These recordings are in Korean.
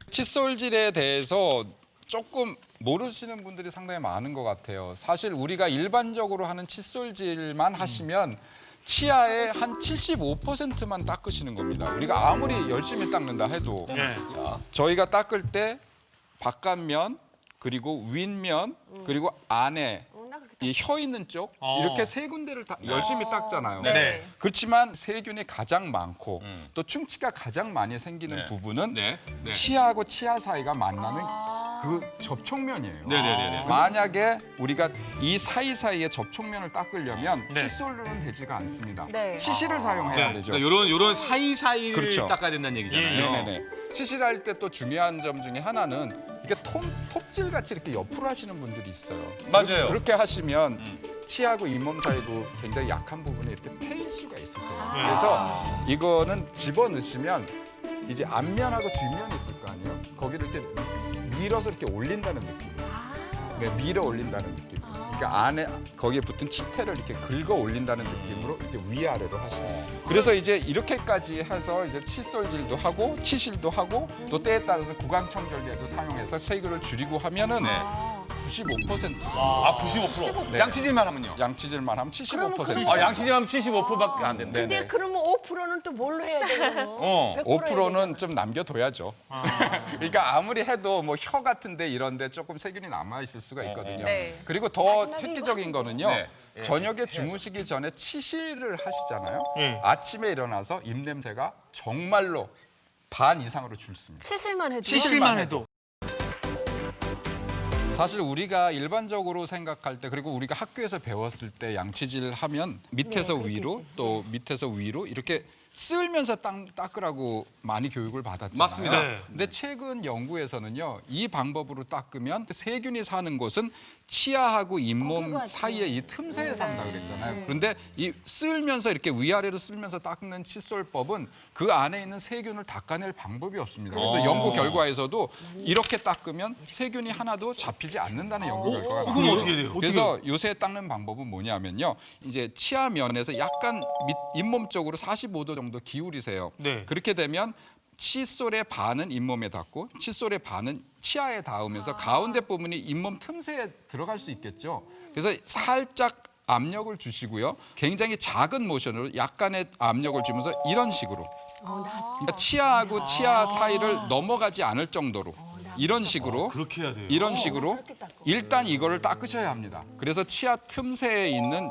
칫솔질에 대해서 조금 모르시는 분들이 상당히 많은 것 같아요. 사실 우리가 일반적으로 하는 칫솔질만 하시면 치아의 한 75%만 닦으시는 겁니다. 우리가 아무리 열심히 닦는다 해도 자, 저희가 닦을 때 바깥면 그리고 윗면 그리고 안에 이 혀 있는 쪽 이렇게 세 군데를 다 열심히 닦잖아요. 네. 그렇지만 세균이 가장 많고 또 충치가 가장 많이 생기는 부분은 치아하고 치아 사이가 만나는 그 접촉면이에요. 네네네. 만약에 우리가 이 사이사이에 접촉면을 닦으려면 칫솔로는 되지가 않습니다. 네. 치실을 사용해야 되죠. 그러니까 요런 사이사이를 그렇죠. 닦아야 된다는 얘기잖아요. 네네네. 치실할 때 또 중요한 점 중에 하나는 이게 톱질 같이 이렇게 옆으로 하시는 분들이 있어요. 맞아요. 그렇게 하시면 치아하고 잇몸 사이도 굉장히 약한 부분에 이렇게 패일 수가 있으세요. 그래서 이거는 집어 넣으시면 이제 앞면하고 뒷면이 있을 거 아니에요. 거기를 이렇게 밀어서 이렇게 올린다는 느낌이에요. 네, 밀어 올린다는 느낌. 그러니까 안에 거기에 붙은 치태를 이렇게 긁어 올린다는 느낌으로 이렇게 위아래로 하시면. 그래서 이제 이렇게까지 해서 이제 칫솔질도 하고 치실도 하고 또 때에 따라서 구강 청결제도 사용해서 세균을 줄이고 하면은 95% 정도. 아, 95%. 네. 양치질만 하면요? 양치질만 하면 75%. 아, 양치질하면 75%밖에 안 된다. 네네. 근데 그러면 5%는 또 뭘로 해야 되는 어. 5%는 좀 남겨둬야죠. 그러니까 아무리 해도 뭐 혀 같은데 이런데 조금 세균이 남아 있을 수가 있거든요. 네. 그리고 더 마지막에 획기적인 이거 거는요. 네. 저녁에 주무시기 전에 치실을 하시잖아요. 아침에 일어나서 입냄새가 정말로 반 이상으로 줄습니다. 치실만 해도. 치실만 해도. 사실 우리가 일반적으로 생각할 때 그리고 우리가 학교에서 배웠을 때 양치질 하면 밑에서 위로 또 밑에서 위로 이렇게 쓸면서 닦으라고 많이 교육을 받았잖아요. 맞습니다. 근데 최근 연구에서는요. 이 방법으로 닦으면 세균이 사는 곳은 치아하고 잇몸 거기가 사이에 이 틈새에 산다 그랬잖아요. 그런데 이 쓸면서 이렇게 위아래로 쓸면서 닦는 칫솔법은 그 안에 있는 세균을 닦아낼 방법이 없습니다. 그래서 연구 결과에서도 이렇게 닦으면 세균이 하나도 잡히지 않는다는 연구 결과가 그럼 나와요. 어떻게 돼요? 그래서 요새 닦는 방법은 뭐냐면요. 이제 치아 면에서 약간 잇몸 쪽으로 45도 정도 기울이세요. 그렇게 되면 칫솔의 반은 잇몸에 닿고 칫솔의 반은 치아에 닿으면서 가운데 부분이 잇몸 틈새에 들어갈 수 있겠죠. 그래서 살짝 압력을 주시고요. 굉장히 작은 모션으로 약간의 압력을 주면서 이런 식으로. 그러니까 치아하고 치아 사이를 넘어가지 않을 정도로 이런 식으로 그렇게 해야 돼요. 이런 식으로 그렇게 닦고. 일단 이거를 닦으셔야 합니다. 그래서 치아 틈새에 있는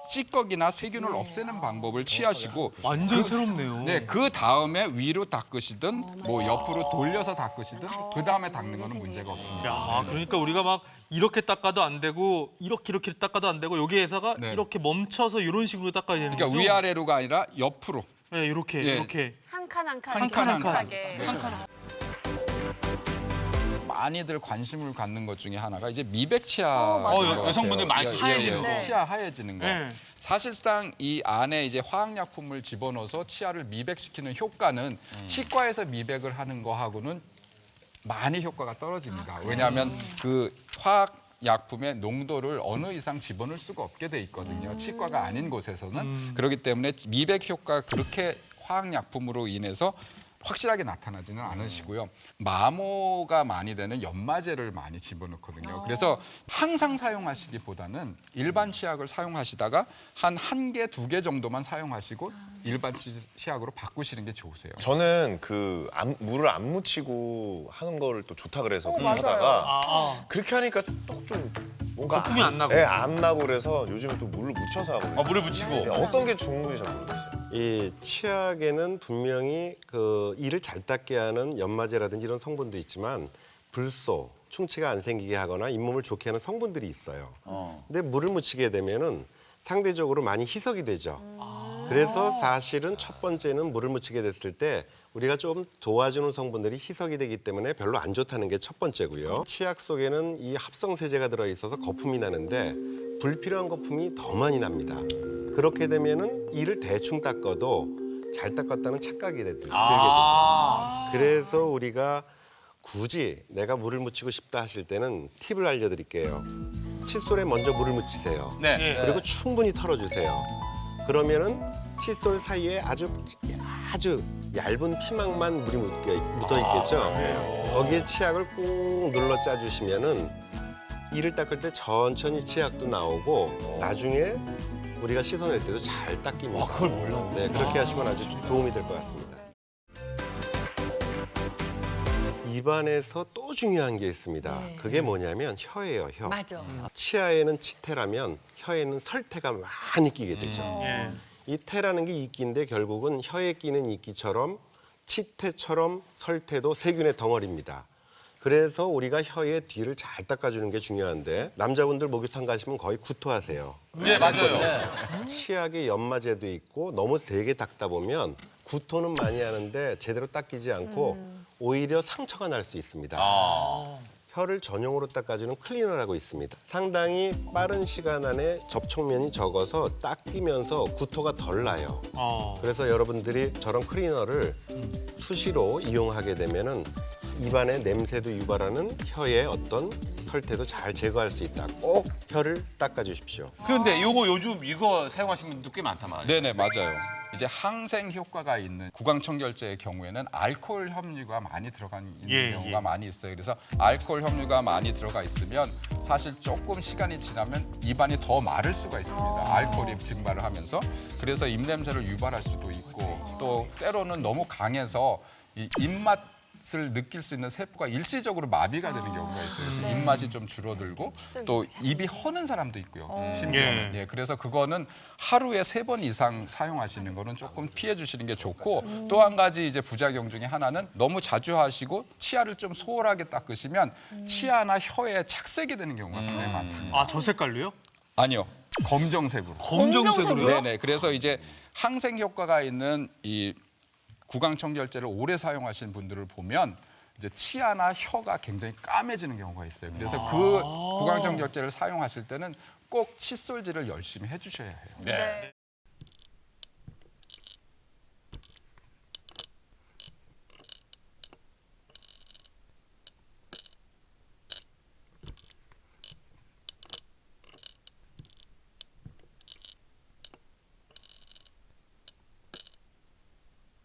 찌꺼기나 세균을 없애는 방법을 취하시고 완전 새롭네요. 네, 그 다음에 위로 닦으시든 뭐 옆으로 돌려서 닦으시든 그 다음에 닦는 거는 문제가 없습니다. 야, 그러니까 우리가 막 이렇게 닦아도 안 되고 이렇게 닦아도 안 되고 여기에서가 네. 이렇게 멈춰서 이런 식으로 닦아야 되는 거죠? 그러니까 위아래로가 아니라 옆으로. 네, 이렇게 예. 이렇게. 한 칸 한 칸. 한 칸 한 칸. 칸. 많이들 관심을 갖는 것 중에 하나가 이제 미백 치아. 여성분들 많이 쓰시는 거. 치아 하얘지는 거. 네. 사실상 이 안에 이제 화학약품을 집어넣어서 치아를 미백시키는 효과는 치과에서 미백을 하는 거하고는 많이 효과가 떨어집니다. 왜냐하면 그 화학약품의 농도를 어느 이상 집어넣을 수가 없게 돼 있거든요. 치과가 아닌 곳에서는. 그렇기 때문에 미백 효과가 그렇게 화학약품으로 인해서 확실하게 나타나지는 않으시고요. 마모가 많이 되는 연마제를 많이 집어넣거든요. 그래서 항상 사용하시기보다는 일반 치약을 사용하시다가 한 개, 두 개 정도만 사용하시고 일반 치약으로 바꾸시는 게 좋으세요. 저는 그 물을 안 묻히고 하는 거를 또 좋다 그래서 그렇게 맞아요. 하다가 그렇게 하니까 또 좀 뭔가 거품이 안 나고. 네, 안 나고 그래서 요즘에 또 물을 묻혀서 하거든요. 물을 묻히고. 네, 어떤 게 좋은 건지 잘 모르겠어요. 이 치약에는 분명히 그 이를 잘 닦게 하는 연마제라든지 이런 성분도 있지만 불소, 충치가 안 생기게 하거나 잇몸을 좋게 하는 성분들이 있어요. 근데 물을 묻히게 되면은 상대적으로 많이 희석이 되죠. 그래서 사실은 첫 번째는 물을 묻히게 됐을 때 우리가 좀 도와주는 성분들이 희석이 되기 때문에 별로 안 좋다는 게 첫 번째고요. 치약 속에는 이 합성세제가 들어있어서 거품이 나는데 불필요한 거품이 더 많이 납니다. 그렇게 되면은 이를 대충 닦아도 잘 닦았다는 착각이 들게 되죠. 그래서 우리가 굳이 내가 물을 묻히고 싶다 하실 때는 팁을 알려드릴게요. 칫솔에 먼저 물을 묻히세요. 네. 그리고 충분히 털어주세요. 그러면은 칫솔 사이에 아주 얇은 피막만 물이 묻어 있겠죠. 거기에 치약을 꾹 눌러 짜주시면은 이를 닦을 때 천천히 치약도 나오고 나중에 우리가 씻어낼 때도 잘 닦입니다. 그걸 몰랐네. 네, 그렇게 하시면 아주 도움이 될 것 같습니다. 입안에서 또 중요한 게 있습니다. 네. 그게 뭐냐면 혀예요, 혀. 맞아. 치아에는 치태라면 혀에는 설태가 많이 끼게 되죠. 예. 이 태라는 게 이끼인데 결국은 혀에 끼는 이끼처럼 치태처럼 설태도 세균의 덩어리입니다. 그래서 우리가 혀의 뒤를 잘 닦아주는 게 중요한데 남자분들 목욕탕 가시면 거의 구토하세요. 네, 맞아요. 치약에 연마제도 있고 너무 세게 닦다 보면 구토는 많이 하는데 제대로 닦이지 않고 오히려 상처가 날 수 있습니다. 혀를 전용으로 닦아주는 클리너라고 있습니다. 상당히 빠른 시간 안에 접촉면이 적어서 닦이면서 구토가 덜 나요. 그래서 여러분들이 저런 클리너를 수시로 이용하게 되면은 입안의 냄새도 유발하는 혀의 어떤 설태도 잘 제거할 수 있다. 꼭 혀를 닦아주십시오. 그런데 요거 요즘 이거 사용하시는 분도 꽤 많단 말이에요. 네네 맞아요. 이제 항생 효과가 있는 구강청결제의 경우에는 알코올 함유가 많이 들어가 있는 예, 경우가 예. 많이 있어요. 그래서 알코올 함유가 많이 들어가 있으면 사실 조금 시간이 지나면 입안이 더 마를 수가 있습니다. 알코올이 증발을 하면서 그래서 입냄새를 유발할 수도 있고 또 때로는 너무 강해서 이 입맛을 느낄 수 있는 세포가 일시적으로 마비가 되는 경우가 있어요. 그래서 입맛이 좀 줄어들고 또 입이 허는 사람도 있고요. 심지어는. 예. 예, 그래서 그거는 하루에 3번 이상 사용하시는 거는 조금 피해 주시는 게 좋고 또 한 가지 이제 부작용 중에 하나는 너무 자주 하시고 치아를 좀 소홀하게 닦으시면 치아나 혀에 착색이 되는 경우가 상당히 많습니다. 아, 저 색깔로요? 아니요. 검정색으로. 검정색으로요? 네네. 그래서 이제 항생 효과가 있는 이 구강청결제를 오래 사용하시는 분들을 보면 이제 치아나 혀가 굉장히 까매지는 경우가 있어요. 그래서 그 구강청결제를 사용하실 때는 꼭 칫솔질을 열심히 해주셔야 해요. 네.